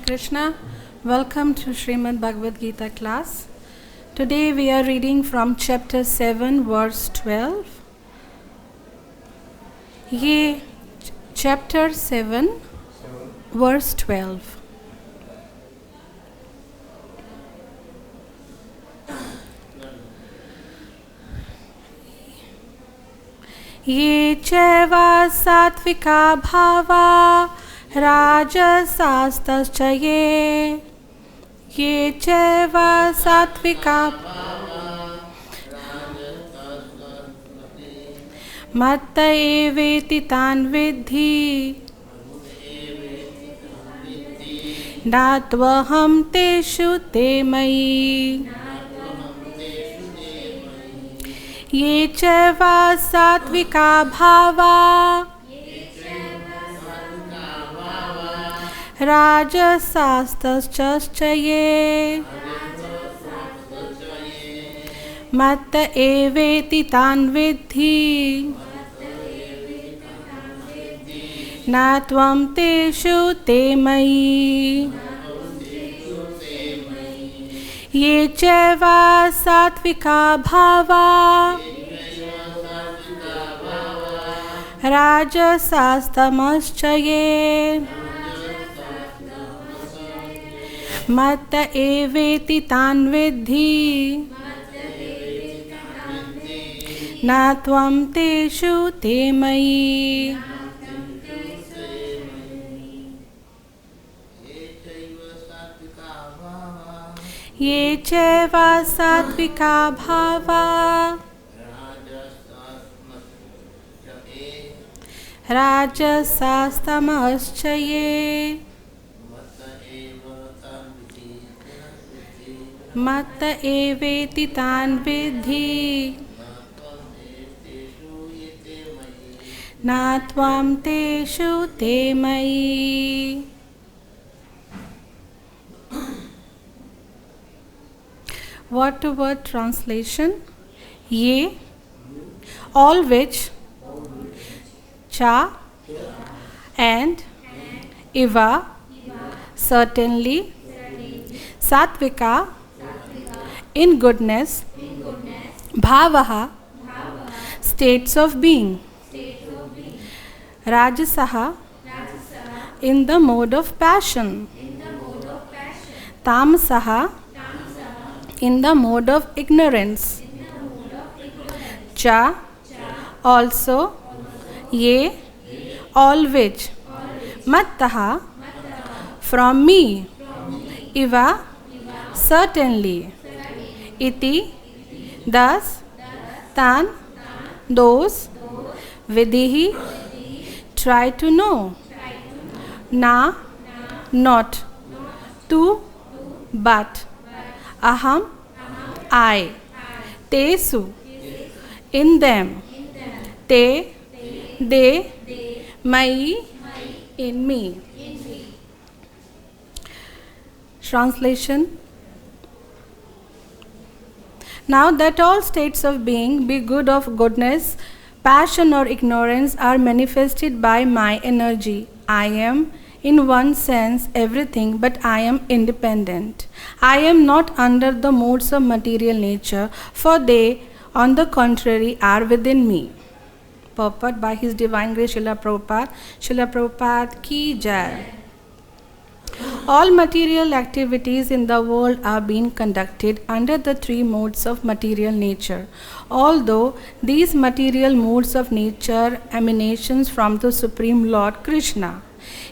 Krishna. Welcome to Srimad Bhagavad Gita class. Today we are reading from chapter 7 verse 12. ये chapter 7 verse 12. ये चैव सात्विका भावा राजसास्तश्च ये चैव सात्विका मत्त एवेति तान् विद्धि नात्वहं तेषु ते मयि ये चैव सात्विका भावा राजसास्तश्च ये मत्त एवेति तान् विद्धि न त्वं तेषु ते मयि ये चैव सात्विका भावा राजसास्तमश्च ये मत्त एवेति तान् विद्धि न त्वं तेषु ते मयि ये चैव सात्विका भावा राजसास्तमश्च ये मत्त एवेति तान् विद्धि न त्वं तेषु ते मयि. Word to word translation. Ye, all which, cha, and iva, certainly, satvika, in goodness, bhavaha, states of being, rajasaha, in the mode of passion, tamasaha, in the mode of ignorance, cha, also, ye, all which, mattaha, from me, iva, certainly, iti, thus, tan, those, vidihi, try to know, na, not, tu, but, aham, I, tesu, in them, te, they, mai, in me. Translation. Now that all states of being, be good of goodness, passion or ignorance, are manifested by my energy, I am, in one sense, everything, but I am independent. I am not under the modes of material nature, for they, on the contrary, are within me. Purport by His Divine Grace Srila Prabhupada. Srila Prabhupada ki jai. All material activities in the world are being conducted under the three modes of material nature. Although these material modes of nature emanations from the Supreme Lord Krishna,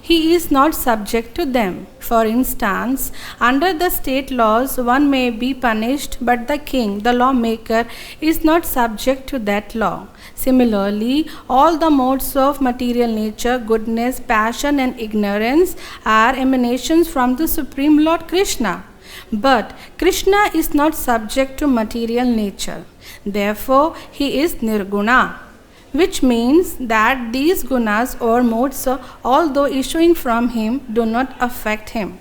He is not subject to them. For instance, under the state laws, one may be punished, but the king, the lawmaker, is not subject to that law. Similarly, all the modes of material nature, goodness, passion, and ignorance, are emanations from the Supreme Lord Krishna. But Krishna is not subject to material nature. Therefore, He is Nirguna, which means that these gunas or modes, although issuing from Him, do not affect Him.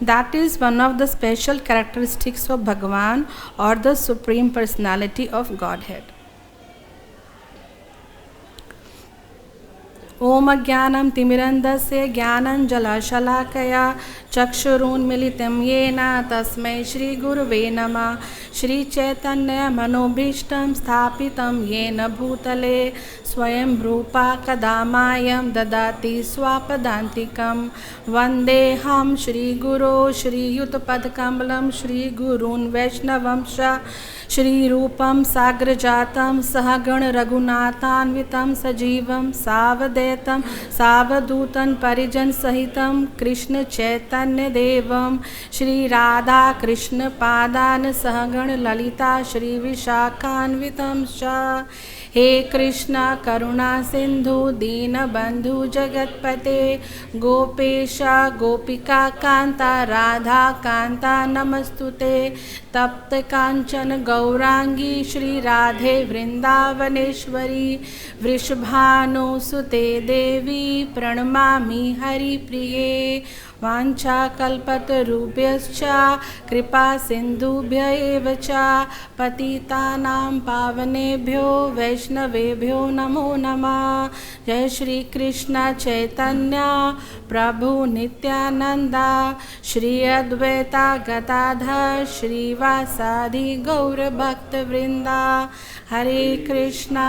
That is one of the special characteristics of Bhagavan, or the Supreme Personality of Godhead. ओम अज्ञानं तिमिरन्धस्य ज्ञानञ्जनशलाकया चक्षुरुन्मीलितं येन तस्मै श्रीगुरुवे नमः। श्रीचैतन्यमनोभीष्टं स्थापितं येन भूतले स्वयं रूपा कदा मायं ददाति स्वापदान्तिकं। वन्देऽहं श्रीगुरो श्रीयुतपदकमलं श्रीगुरून् वैष्णवंश श्रीरूपं साग्रजातं सहगण रघुनाथान्वितं सजीवं सावधैतं सावधूतं परिजनसहितं कृष्ण चैतन्यदेवं श्रीराधा कृष्णपादान् सहगण ललिता श्रीविशाखान्वितं च। हे कृष्ण करुणा सिंधु दीनबंधु जगतपते गोपेश गोपिका कांता राधा कांता नमस्तुते। तप्त कांचन गौरांगी श्री राधे वृंदावनेश्वरी वृषभानुसुते देवी प्रणमामि हरिप्रिये। वाञ्छाकल्पतरुभ्यश्च कृपा सिन्धुभ्य एव च पतितानां पावनेभ्यो वैष्णवेभ्यो नमो नमः। जय श्री कृष्ण चैतन्य प्रभु नित्यानंद श्री अद्वैता गदाधर श्रीवासादि गौरभक्तवृंदा। हरे Krishna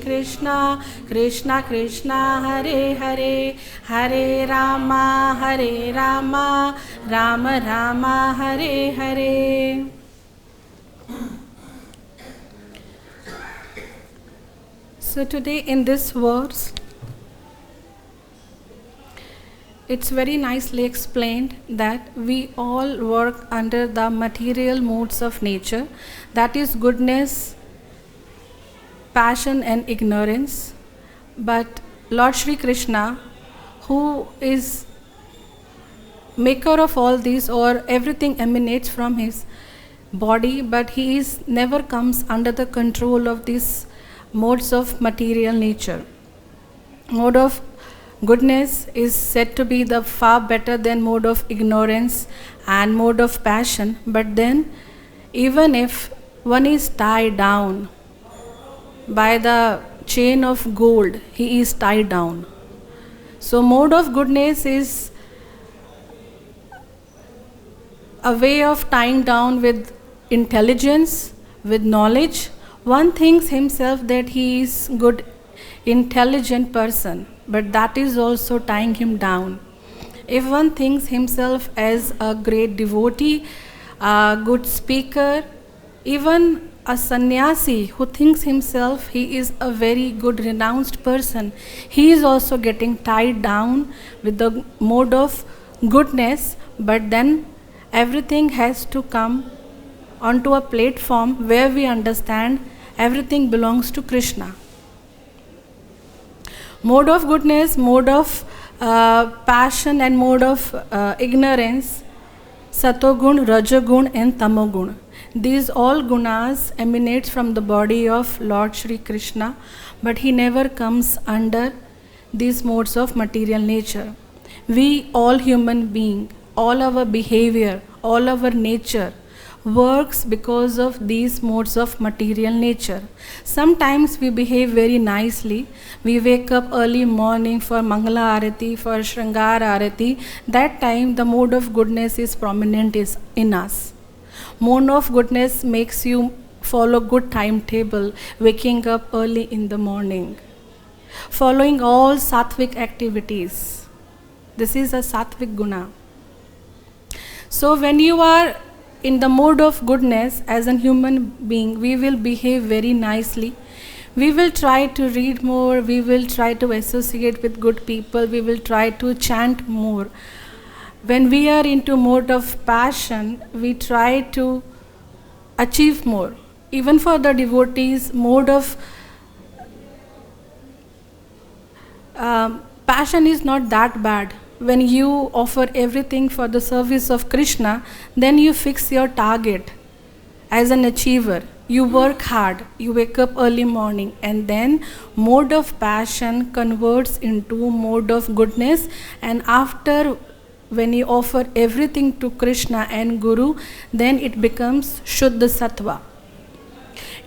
Krishna Krishna Hare Hare Hare Rama Ram Ram Hare Hare. So today in this verse, it's very nicely explained that we all work under the material modes of nature, that is goodness, passion and ignorance. But Lord Shri Krishna, who is maker of all these, or everything emanates from his body, but he is never comes under the control of these modes of material nature. Mode of goodness is said to be the far better than mode of ignorance and mode of passion. But then even if one is tied down by the chain of gold, he is tied down. So mode of goodness is a way of tying down with intelligence, with knowledge. One thinks himself that he is good, intelligent person, but that is also tying him down. If one thinks himself as a great devotee, a good speaker, even a sannyasi who thinks himself he is a very good renounced person, he is also getting tied down with the mode of goodness. But then everything has to come onto a platform where we understand everything belongs to Krishna. Mode of goodness, mode of passion and mode of ignorance, Satogun, Rajagun and Tamogun. These all gunas emanate from the body of Lord Shri Krishna, but he never comes under these modes of material nature. We all human beings, all our behavior, all our nature works because of these modes of material nature. Sometimes we behave very nicely. We wake up early morning for Mangala Arati, for Shringar Arati. That time the mode of goodness is prominent in us. Mode of goodness makes you follow good timetable, waking up early in the morning, following all sattvic activities. This is a sattvic guna. So when you are in the mode of goodness as a human being, we will behave very nicely. We will try to read more, we will try to associate with good people, we will try to chant more. When we are into mode of passion, we try to achieve more. Even for the devotees, mode of passion is not that bad. When you offer everything for the service of Krishna, then you fix your target as an achiever. You work hard, you wake up early morning, and then mode of passion converts into mode of goodness. And after, when you offer everything to Krishna and Guru, then it becomes Shuddha Sattva.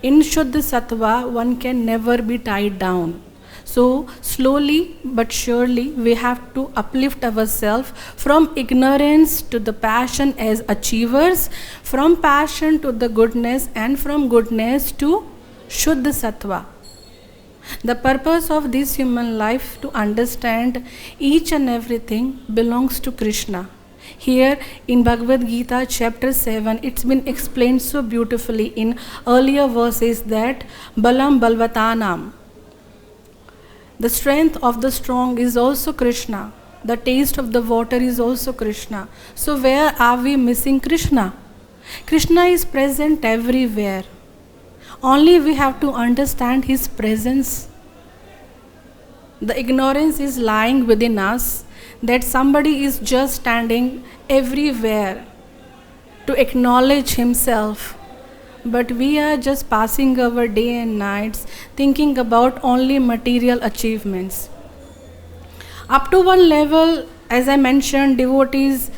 In Shuddha Sattva, one can never be tied down. So slowly but surely we have to uplift ourselves from ignorance to the passion as achievers, from passion to the goodness, and from goodness to Shuddha Sattva. The purpose of this human life to understand each and everything belongs to Krishna. Here in Bhagavad Gita chapter 7, it's been explained so beautifully in earlier verses that Balam Balvatanam, the strength of the strong is also Krishna. The taste of the water is also Krishna. So where are we missing Krishna? Krishna is present everywhere. Only we have to understand His presence. The ignorance is lying within us that somebody is just standing everywhere to acknowledge Himself. But we are just passing our day and nights thinking about only material achievements. Up to one level, as I mentioned, devotees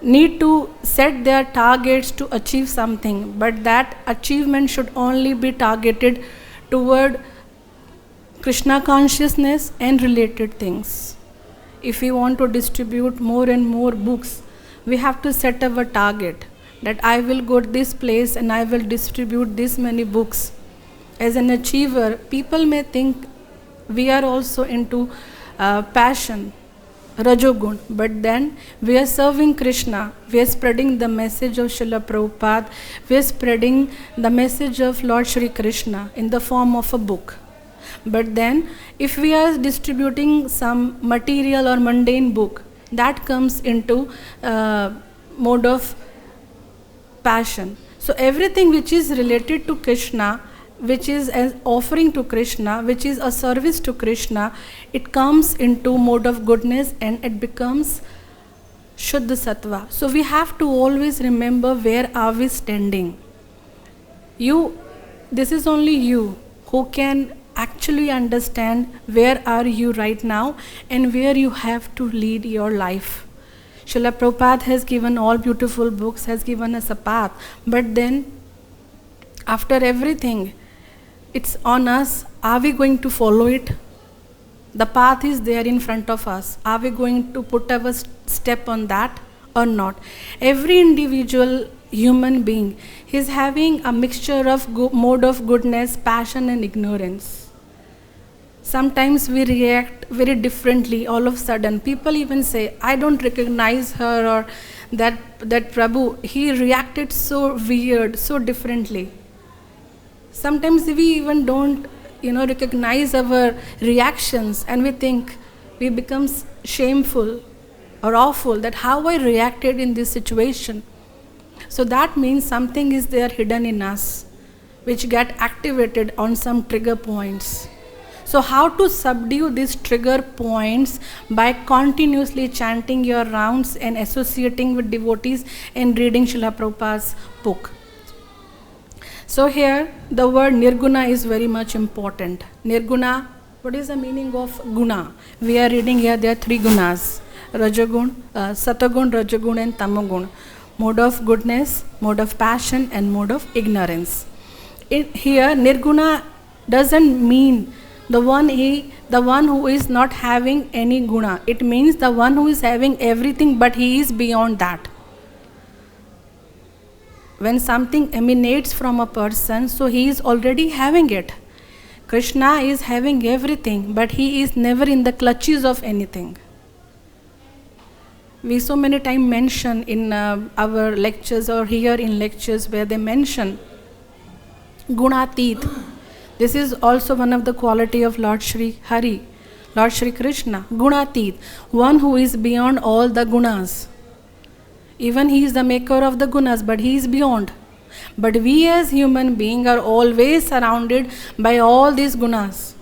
need to set their targets to achieve something, but that achievement should only be targeted toward Krishna consciousness and related things. If we want to distribute more and more books, we have to set our target that I will go to this place and I will distribute this many books. As an achiever, people may think we are also into passion, Rajogun, but then we are serving Krishna, we are spreading the message of Srila Prabhupada, we are spreading the message of Lord Shri Krishna in the form of a book. But then if we are distributing some material or mundane book, that comes into mode of passion. So everything which is related to Krishna, which is an offering to Krishna, which is a service to Krishna, it comes into mode of goodness and it becomes Shuddha Sattva. So we have to always remember where are we standing. This is only you who can actually understand where are you right now and where you have to lead your life. Srila Prabhupada has given all beautiful books, has given us a path, but then after everything, it's on us. Are we going to follow it? The path is there in front of us. Are we going to put our step on that or not? Every individual human being is having a mixture of mode of goodness, passion and ignorance. Sometimes we react very differently all of a sudden. People even say, I don't recognize her, or that Prabhu, he reacted so weird, so differently. Sometimes we even don't, recognize our reactions, and we think we become shameful or awful that how I reacted in this situation. So that means something is there hidden in us, which get activated on some trigger points. So how to subdue these trigger points? By continuously chanting your rounds and associating with devotees and reading Srila Prabhupada's book. So here the word Nirguna is very much important. Nirguna, what is the meaning of guna? We are reading here there are 3 gunas. Rajagun, Satagun, Rajagun and Tamagun. Mode of goodness, mode of passion and mode of ignorance. Here Nirguna doesn't mean the one who is not having any guna. It means the one who is having everything but he is beyond that. When something emanates from a person, so he is already having it. Krishna is having everything, but he is never in the clutches of anything. We so many times mention in our lectures or here in lectures where they mention Gunatit. This is also one of the quality of Lord Shri Hari, Lord Shri Krishna. Gunatit, one who is beyond all the gunas. Even he is the maker of the gunas, but he is beyond. But we as human beings are always surrounded by all these gunas.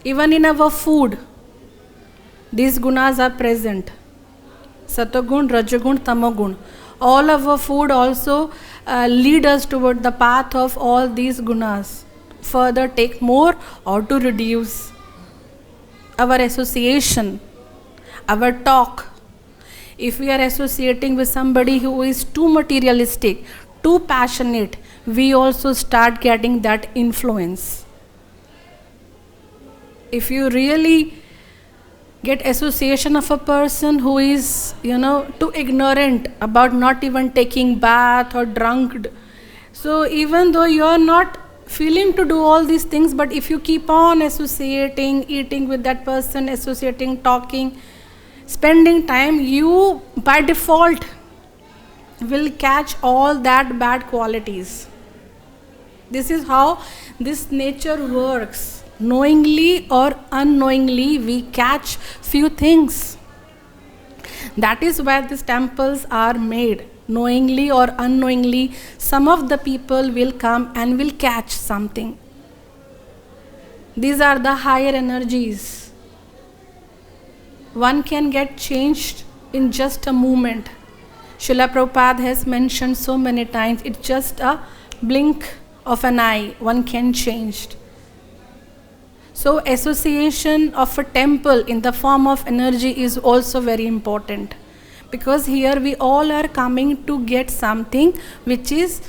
Even in our food, these gunas are present. Satagun, Rajagun, Tamagun. All our food also lead us toward the path of all these gunas. Further take more or to reduce. Our association, our talk. If we are associating with somebody who is too materialistic, too passionate, we also start getting that influence. if you really get association of a person who is, too ignorant about not even taking bath or drunk. So even though you are not feeling to do all these things, but if you keep on associating, eating with that person, associating, talking, spending time, you by default will catch all that bad qualities. This is how this nature works. Knowingly or unknowingly, we catch few things. That is why these temples are made. Knowingly or unknowingly, some of the people will come and will catch something. These are the higher energies. One can get changed in just a moment. Srila Prabhupada has mentioned so many times, it's just a blink of an eye, one can change. So association of a temple in the form of energy is also very important, because here we all are coming to get something which is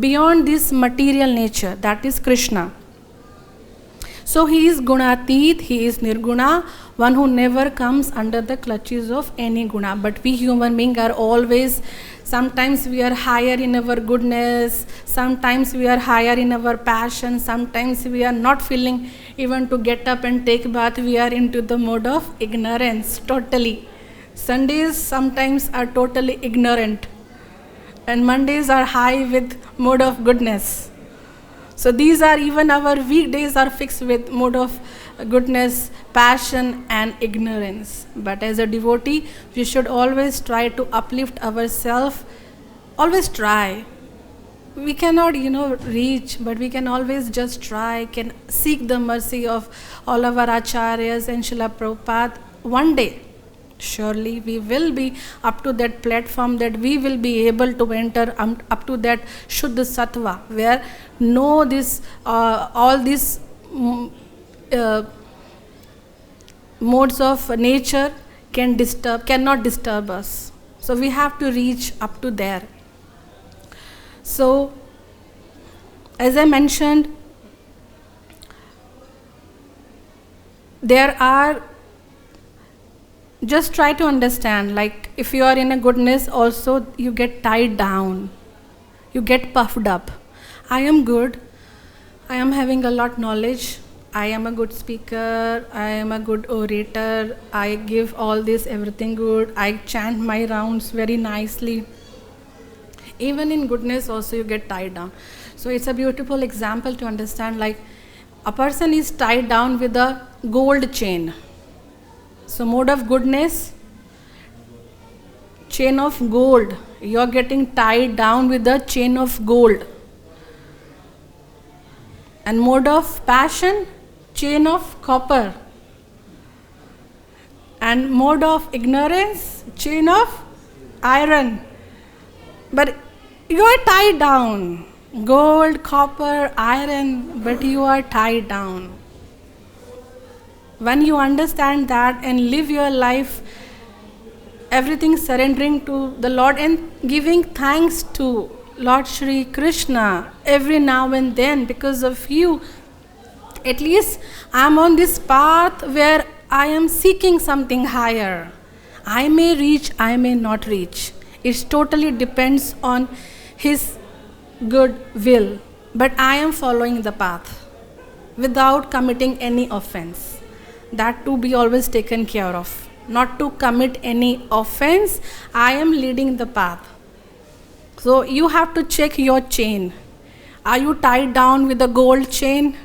beyond this material nature, that is Krishna. So he is Gunatit, he is Nirguna, one who never comes under the clutches of any guna. But we human beings are always, sometimes we are higher in our goodness, sometimes we are higher in our passion, sometimes we are not feeling even to get up and take bath, we are into the mode of ignorance totally. Sundays sometimes are totally ignorant, and Mondays are high with mode of goodness. So these are, even our weekdays are fixed with mode of goodness, passion and ignorance. But as a devotee, we should always try to uplift ourselves. Always try. We cannot, reach, but we can always just try, can seek the mercy of all of our acharyas and Srila Prabhupada. One day, surely we will be up to that platform, that we will be able to enter up to that Shuddha Sattva, where all these modes of nature cannot disturb us. So we have to reach up to there. So as I mentioned, there are, just try to understand, like if you are in a goodness also, you get tied down, you get puffed up. I am good, I am having a lot knowledge, I am a good speaker, I am a good orator, I give all this everything good, I chant my rounds very nicely. Even in goodness also you get tied down. So it's a beautiful example to understand, like a person is tied down with a gold chain. So mode of goodness, chain of gold, you are getting tied down with the chain of gold. And mode of passion, chain of copper. And mode of ignorance, chain of iron. But you are tied down. Gold, copper, iron, but you are tied down. When you understand that and live your life, everything surrendering to the Lord and giving thanks to Lord Shri Krishna every now and then, because of you, at least I am on this path where I am seeking something higher. I may reach, I may not reach. It totally depends on His good will. But I am following the path without committing any offense. That to be always taken care of. Not to commit any offense, I am leading the path. So you have to check your chain. Are you tied down with a gold chain?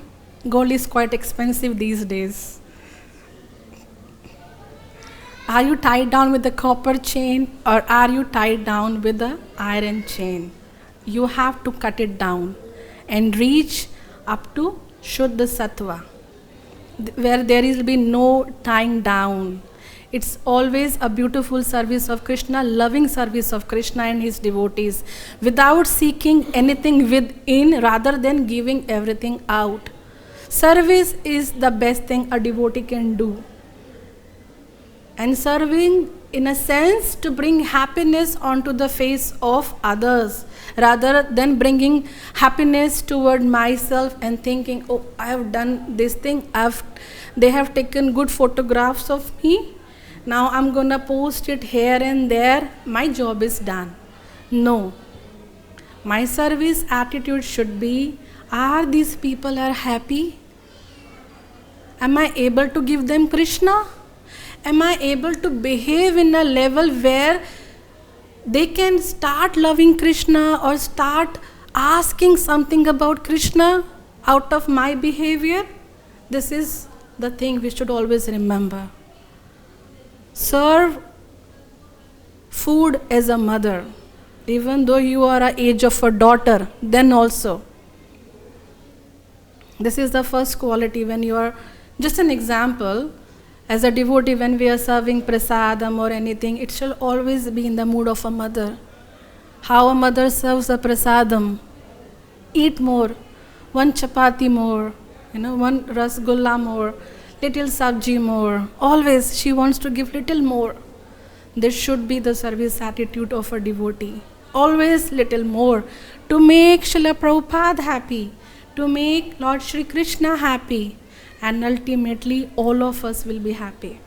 Gold is quite expensive these days. Are you tied down with the copper chain, or are you tied down with the iron chain? You have to cut it down and reach up to Shuddha Sattva, where there will be no tying down. It's always a beautiful service of Krishna, loving service of Krishna and his devotees, without seeking anything within rather than giving everything out. Service is the best thing a devotee can do. And serving in a sense, to bring happiness onto the face of others, rather than bringing happiness toward myself and thinking, oh, I have done this thing, they have taken good photographs of me, now I'm gonna post it here and there, my job is done. No. My service attitude should be, are these people are happy? Am I able to give them Krishna? Am I able to behave in a level where they can start loving Krishna or start asking something about Krishna out of my behavior? This is the thing we should always remember. Serve food as a mother, even though you are at age of a daughter, then also. This is the first quality when you are, just an example, as a devotee, when we are serving prasadam or anything, it shall always be in the mood of a mother. How a mother serves a prasadam. Eat more, one chapati more, one rasgulla more, little sabji more. Always she wants to give little more. This should be the service attitude of a devotee. Always little more. To make Srila Prabhupada happy, to make Lord Shri Krishna happy, and ultimately all of us will be happy.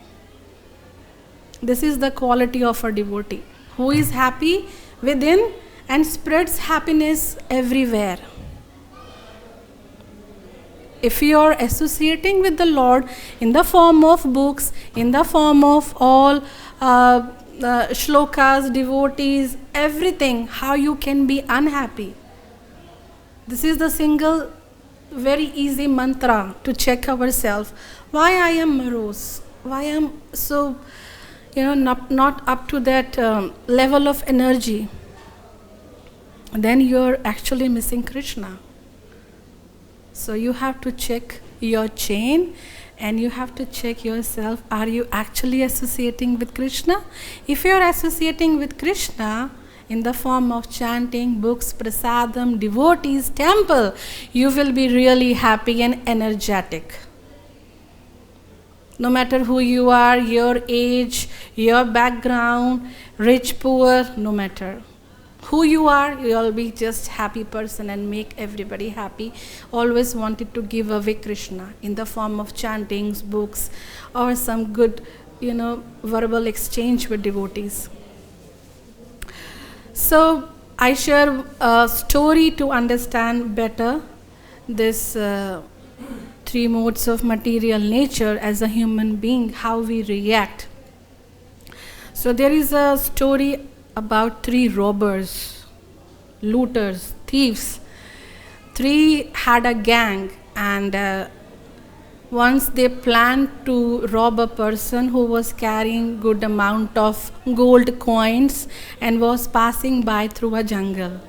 This is the quality of a devotee, who is happy within and spreads happiness everywhere. If you are associating with the Lord in the form of books, in the form of all shlokas, devotees, everything, how you can be unhappy? This is the single very easy mantra to check ourselves. Why I am morose? Why I am so, not up to that level of energy? Then you are actually missing Krishna. So you have to check your chain and you have to check yourself. Are you actually associating with Krishna? If you are associating with Krishna in the form of chanting, books, prasadam, devotees, temple, you will be really happy and energetic. No matter who you are, your age, your background, rich, poor, no matter who you are, you'll be just happy person and make everybody happy. Always wanted to give away Krishna in the form of chantings, books, or some good, verbal exchange with devotees. So I share a story to understand better this three modes of material nature as a human being, how we react. So there is a story about three robbers, looters, thieves. Three had a gang, and once they planned to rob a person who was carrying good amount of gold coins and was passing by through a jungle.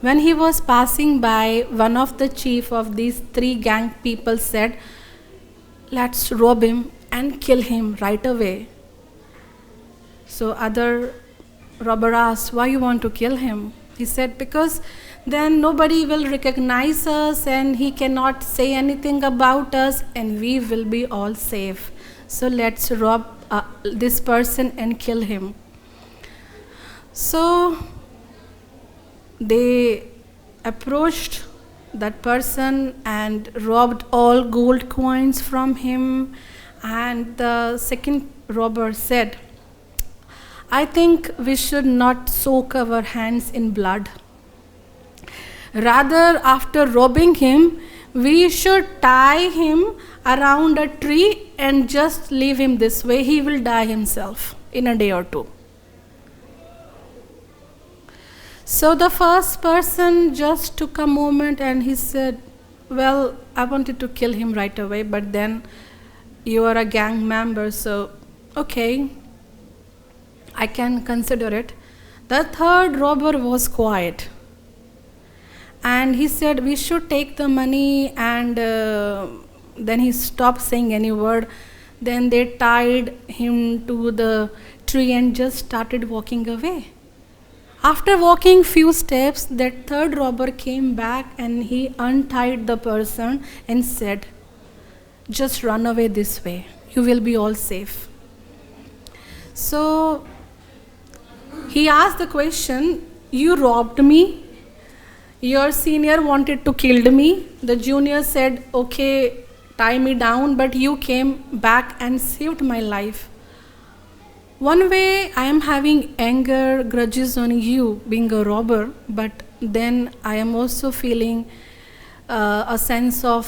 When he was passing by, one of the chief of these three gang people said, "Let's rob him and kill him right away." So other robber asked, "Why you want to kill him?" He said, "Because then nobody will recognize us and he cannot say anything about us and we will be all safe. So let's rob this person and kill him." So they approached that person and robbed all gold coins from him. And the second robber said, "I think we should not soak our hands in blood. Rather, after robbing him, we should tie him around a tree and just leave him this way. He will die himself in a day or two." So the first person just took a moment and he said, "Well, I wanted to kill him right away, but then you are a gang member, so okay, I can consider it." The third robber was quiet. And he said, "We should take the money," and then he stopped saying any word. Then they tied him to the tree and just started walking away. After walking few steps, that third robber came back and he untied the person and said, "Just run away this way. You will be all safe." So he asked the question, you robbed me, your senior wanted to kill me, the junior said, okay, tie me down, but you came back and saved my life. One way I am having anger, grudges on you being a robber, but then I am also feeling a sense of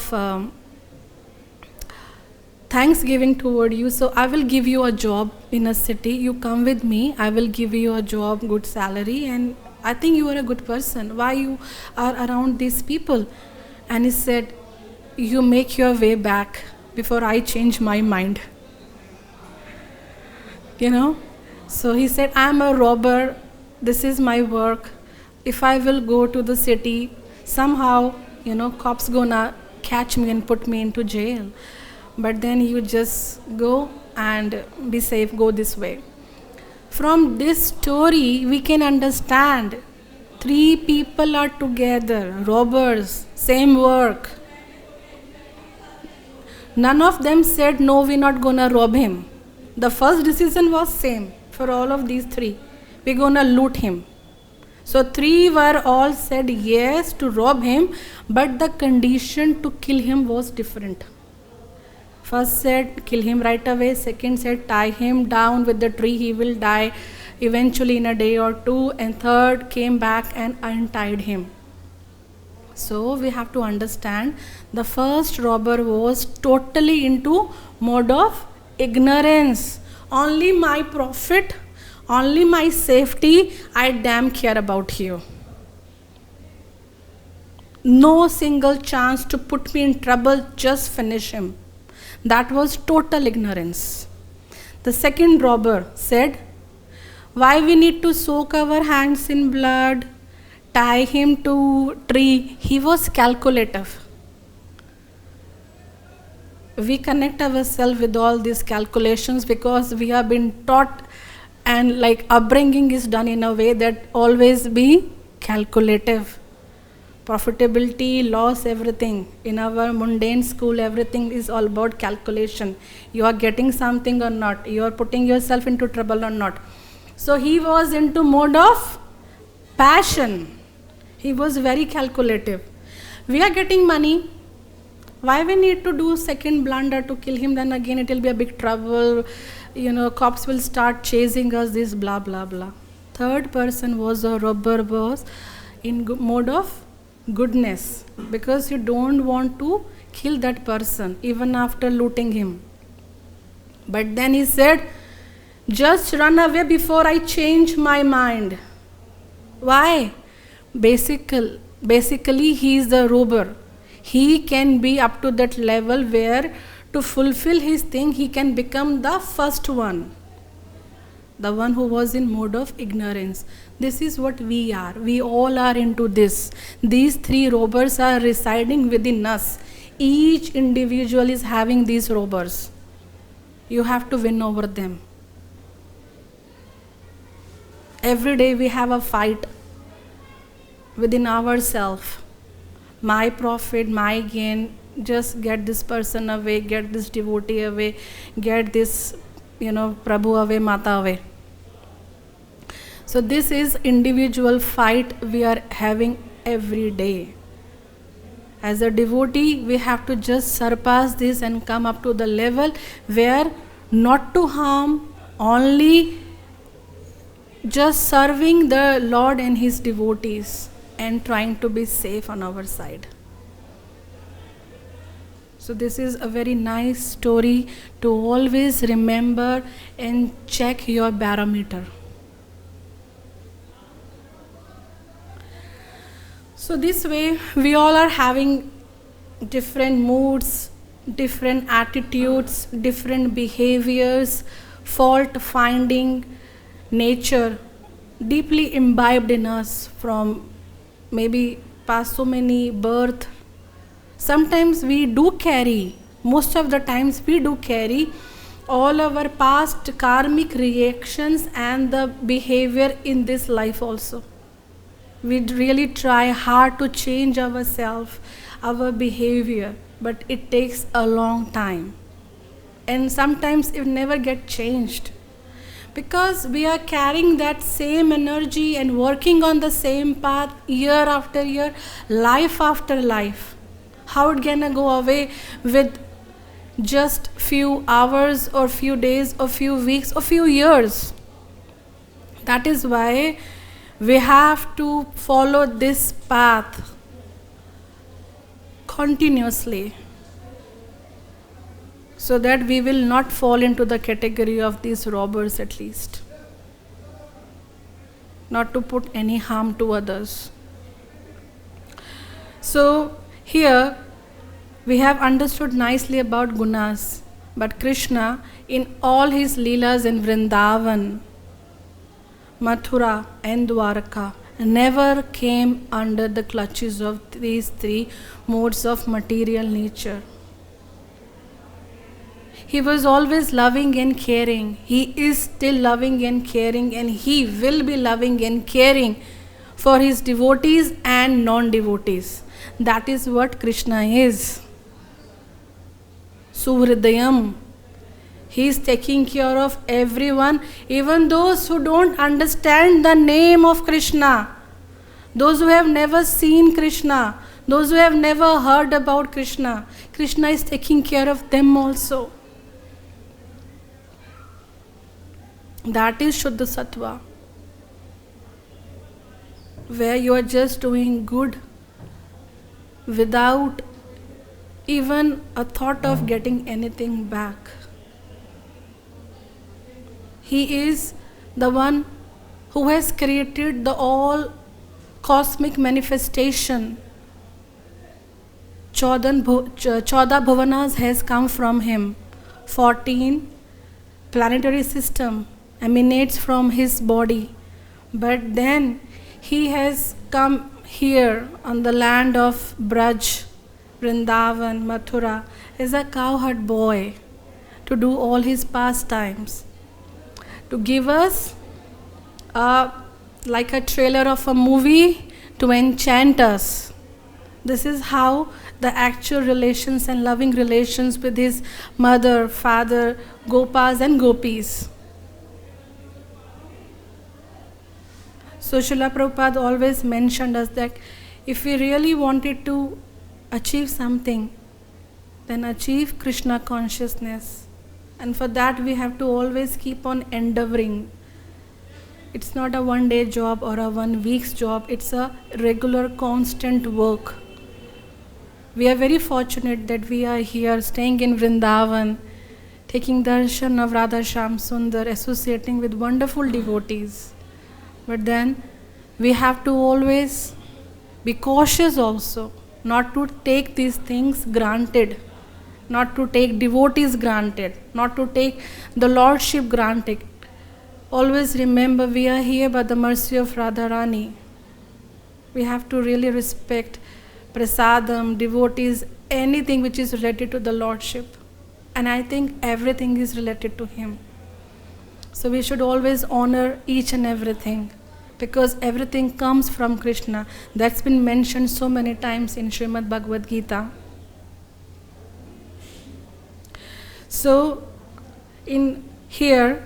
thanksgiving toward you. So I will give you a job in a city. You come with me. I will give you a job, good salary, and I think you are a good person. Why you are around these people? And he said, you make your way back before I change my mind. So he said, I'm a robber. This is my work. If I will go to the city, somehow, cops gonna catch me and put me into jail. But then you just go and be safe, go this way. From this story, we can understand 3 people are together, robbers, same work. None of them said, no, we're not gonna rob him. The first decision was same for all of these 3. We're gonna loot him. So 3 were all said yes to rob him, but the condition to kill him was different. First said, kill him right away. Second said, tie him down with the tree, he will die eventually in a day or 2. And third came back and untied him. So we have to understand, the first robber was totally into mode of ignorance. Only my profit, only my safety, I damn care about you. No single chance to put me in trouble, just finish him. That was total ignorance. The second robber said, why we need to soak our hands in blood, tie him to tree? He was calculative. We connect ourselves with all these calculations because we have been taught, and upbringing is done in a way that always be calculative. Profitability, loss, everything. In our mundane school, everything is all about calculation. You are getting something or not. You are putting yourself into trouble or not. So he was into mode of passion. He was very calculative. We are getting money. Why we need to do second blunder to kill him? Then again it will be a big trouble. Cops will start chasing us, this blah, blah, blah. Third person was a robber, was in mode of goodness, because you don't want to kill that person even after looting him. But then he said, just run away before I change my mind. Why? Basically he is the robber. He can be up to that level where to fulfill his thing he can become the first one. The one who was in mode of ignorance. This is what we are. We all are into this. These 3 robbers are residing within us. Each individual is having these robbers. You have to win over them. Every day we have a fight within ourselves. My profit, my gain, just get this person away, get this devotee away, get this, Prabhu away, Mata away. So this is individual fight we are having every day. As a devotee, we have to just surpass this and come up to the level where not to harm, only just serving the Lord and His devotees and trying to be safe on our side. So this is a very nice story to always remember and check your barometer. So this way, we all are having different moods, different attitudes, different behaviors, fault-finding nature deeply imbibed in us from maybe past so many birth. Sometimes we do carry, most of the times we do carry all our past karmic reactions and the behavior in this life also. We really try hard to change ourselves, our behavior, but it takes a long time. And sometimes it never gets changed. Because we are carrying that same energy and working on the same path year after year, life after life. How it gonna go away with just few hours or few days or few weeks or few years? That is why we have to follow this path continuously, so that we will not fall into the category of these robbers, at least. Not to put any harm to others. So here we have understood nicely about gunas, but Krishna in all his leelas in Vrindavan, Mathura and Dwarka never came under the clutches of these three modes of material nature. He was always loving and caring. He is still loving and caring, and he will be loving and caring for his devotees and non-devotees. That is what Krishna is. Suhridayam. He is taking care of everyone, even those who don't understand the name of Krishna, those who have never seen Krishna, those who have never heard about Krishna. Krishna is taking care of them also. That is Shuddha Sattva, where you are just doing good without even a thought of getting anything back. He is the one who has created the all cosmic manifestation. 14 bhuvanas has come from him. 14 planetary system emanates from his body. But then he has come here on the land of Braj, Vrindavan, Mathura, as a cowherd boy to do all his pastimes, to give us like a trailer of a movie to enchant us. This is how the actual relations and loving relations with his mother, father, Gopas and Gopis. So Srila Prabhupada always mentioned us that if we really wanted to achieve something, then achieve Krishna consciousness. And for that we have to always keep on endeavoring. It's not a one-day job or a 1 week's job, it's a regular, constant work. We are very fortunate that we are here staying in Vrindavan, taking darshan of Radha Shyam Sundar, associating with wonderful devotees. But then we have to always be cautious also, not to take these things granted, not to take devotees granted, not to take the lordship granted. Always remember we are here by the mercy of Radharani. We have to really respect prasadam, devotees, anything which is related to the lordship. And I think everything is related to him. So we should always honor each and everything, because everything comes from Krishna. That's been mentioned so many times in Srimad Bhagavad Gita. So in here,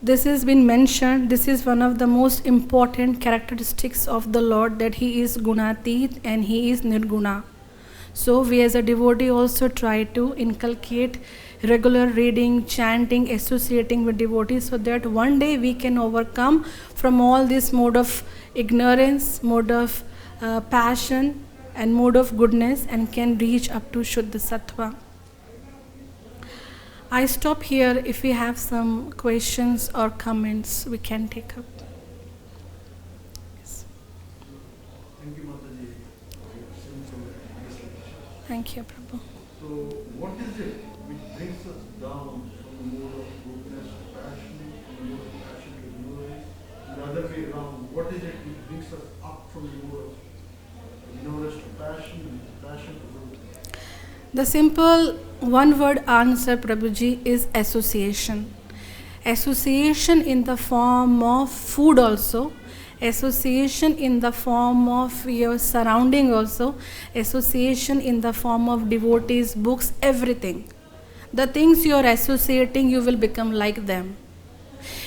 this has been mentioned, this is one of the most important characteristics of the Lord, that he is Gunatit and he is Nirguna. So we as a devotee also try to inculcate regular reading, chanting, associating with devotees, so that one day we can overcome from all this mode of ignorance, mode of passion and mode of goodness, and can reach up to Shuddha Sattva. I stop here. If we have some questions or comments, we can take up. Yes. Thank you, Mataji. Thank you, Prabhu. So, what is it which brings us down from the mode of goodness to passion, from the mode of passion to ignorance? The other way around, what is it which brings us up from the mode of ignorance to passion and passion to goodness? The simple one-word answer, Prabhuji, is association. Association in the form of food also, association in the form of your surrounding also, association in the form of devotees, books, everything. the things you are associating, you will become like them.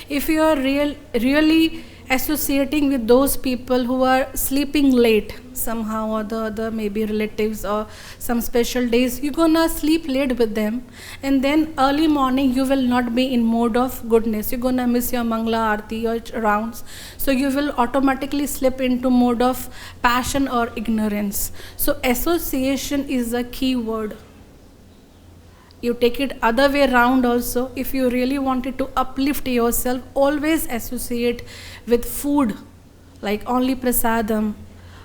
If you are really associating with those people who are sleeping late somehow or the other, maybe relatives or some special days, you're gonna sleep late with them, and then early morning you will not be in mode of goodness. You're gonna miss your Mangla Aarti or rounds, so you will automatically slip into mode of passion or ignorance. So association is a key word. You take it other way around also. If you really wanted to uplift yourself, always associate with food, like only prasadam,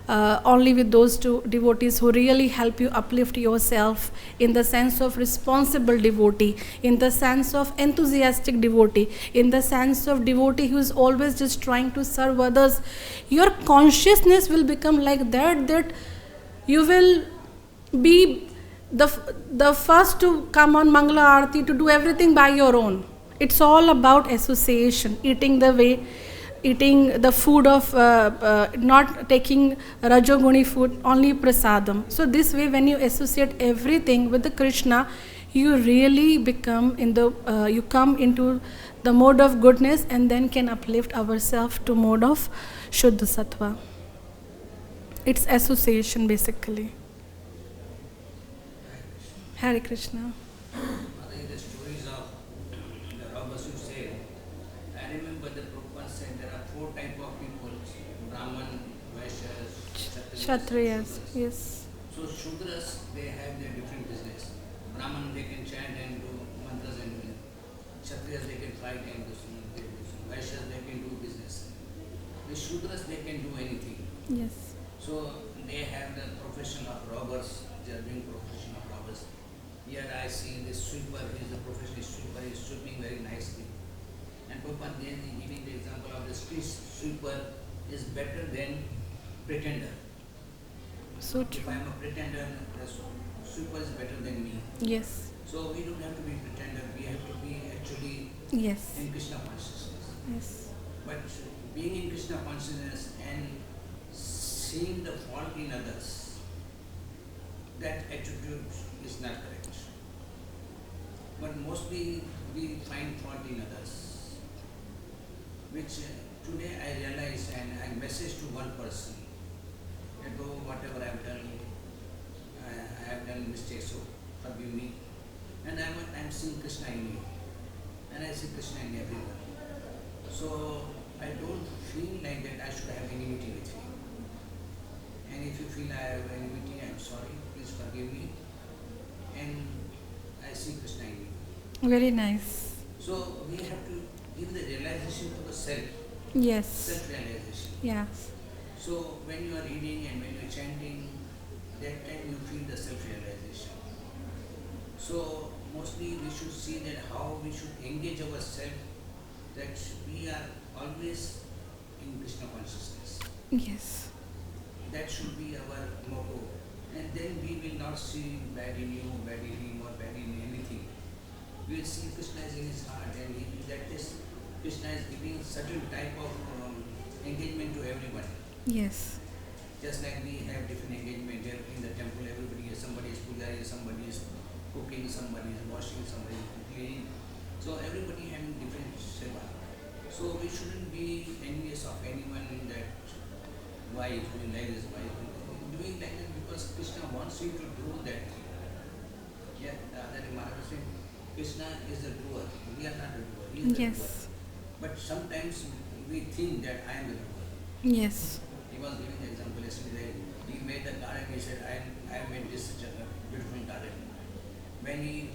only with those two devotees who really help you uplift yourself in the sense of responsible devotee, in the sense of enthusiastic devotee, in the sense of devotee who is always just trying to serve others. Your consciousness will become like that you will be the first to come on Mangala Aarti, to do everything by your own. It's all about association, eating the food of, not taking Rajoguni food, only prasadam. So this way, when you associate everything with the Krishna, you really become you come into the mode of goodness, and then can uplift ourselves to mode of Shuddha Sattva. It's association basically. Hare Krishna. I think the stories of the robbers you said, I remember the Prabhupada said there are 4 types of people: Brahman, Vaishyas, Kshatriyas, Shudras. yes. So Shudras, they have their different business. Brahman, they can chant and do mantras and do. Kshatriyas, they can fight and do some. Vaishyas, they can do business. The Shudras, they can do anything. Yes. So they have the profession of robbers. They are doing profession of robbers. Here I see this sweeper, he is a professional sweeper, he is sweeping very nicely. And Prabhupada then giving the example of the street sweeper is better than pretender. So If true. I am a pretender, the sweeper is better than me. Yes. So we don't have to be pretender, we have to be actually Yes. in Krishna consciousness. Yes. But being in Krishna consciousness and seeing the fault in others, that attitude is not correct. But mostly we find fault in others, which today I realize, and I message to one person that oh, whatever I have done, I have done mistakes, so forgive me. And I'm seeing Krishna in you, and I see Krishna in everyone. So I don't feel like that I should have enmity with you. And if you feel I have enmity, I'm sorry, please forgive me. And I see Krishna in you. Very nice. So we have to give the realization to the self, Yes. self-realization. Yes. So when you are reading and when you are chanting, that time you feel the self-realization. So mostly we should see that how we should engage ourselves, that we are always in Krishna consciousness. Yes. That should be our motto. And then we will not see bad in you, bad in him, or bad in anything. We will see Krishna is in his heart, and that is, Krishna is giving certain type of engagement to everybody. Yes. Just like we have different engagement here in the temple, everybody is, somebody is pujari, somebody is cooking, somebody is washing, somebody is cleaning. So everybody having different seva. So we shouldn't be envious of anyone that why is doing like this, why is doing like this, because Krishna wants you to do that thing. Yeah, the other Maharaj was saying, Krishna is the doer, we are not the doer, he is the doer. Yes. But sometimes we think that I am the doer. Yes. He was giving the example yesterday. He made the garden. He said, I made this such a beautiful garden. When he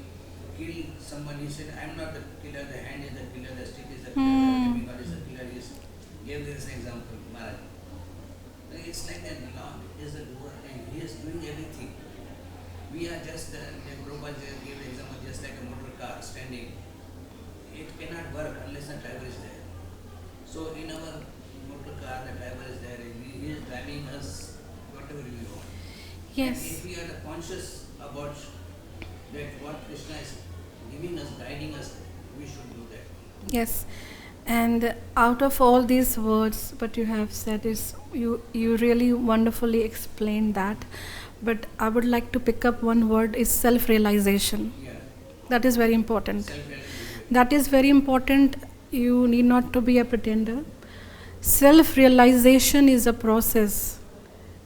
killed someone, he said, I am not the killer, the hand is the killer, the stick is the killer, the God is the killer. He gave this example, Maharaj. It's like that, the Lord is the doer and he is doing everything. We are just, the Prabhupada gave the example, just like a motor car standing. It cannot work unless the driver is there. So in our motor car, the driver is there, and he is driving us whatever we want. And if Yes. we are conscious about that what Krishna is giving us, guiding us, we should do that. Yes. And out of all these words, what you have said is, you really wonderfully explained that. But I would like to pick up one word, is self-realization. Yeah. That is very important. Self-realization. That is very important. You need not to be a pretender. Self-realization is a process.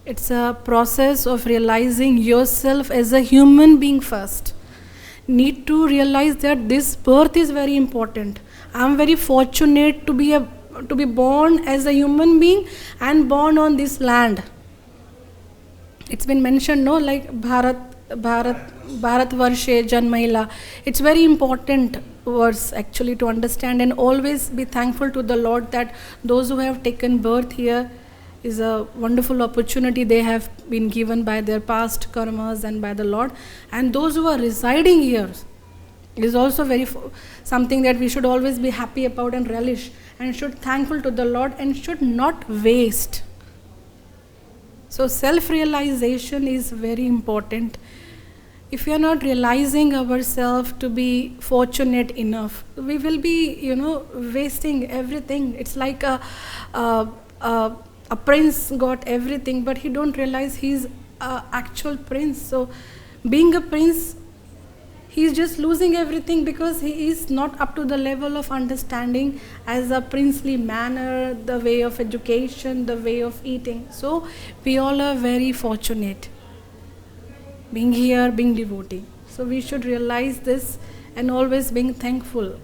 It's a process of realizing yourself as a human being first. Need to realize that this birth is very important. I'm very fortunate to be born as a human being and born on this land. It's been mentioned, no, like Bharat Varshe Janmahila. It's very important verse actually to understand, and always be thankful to the Lord that those who have taken birth here is a wonderful opportunity they have been given by their past karmas and by the Lord. And those who are residing here is also something that we should always be happy about and relish, and should thankful to the Lord and should not waste. So self-realization is very important. If we are not realizing ourselves to be fortunate enough, we will be, wasting everything. It's like a prince got everything, but he don't realize he's an actual prince. So being a prince, he's just losing everything because he is not up to the level of understanding as a princely manner, the way of education, the way of eating. So we all are very fortunate being here, being devotee. So we should realize this and always being thankful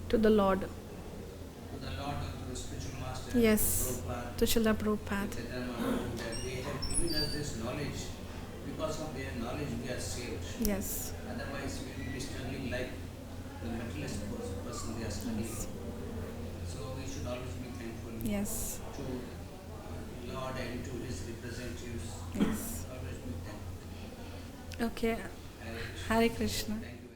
to the Lord. To the Lord and to the spiritual master. Yes, Prabhupada, to Srila Prabhupada. Chaitanya Mahaprabhu, that they have given us this knowledge. Because of their knowledge we are saved. Yes. Otherwise we will be struggling like the materialist person they are struggling. Yes. So we should always be thankful Yes. to Lord and to his representatives. Yes. Always be thankful. Okay. Hare Krishna. Hare Krishna. Thank you.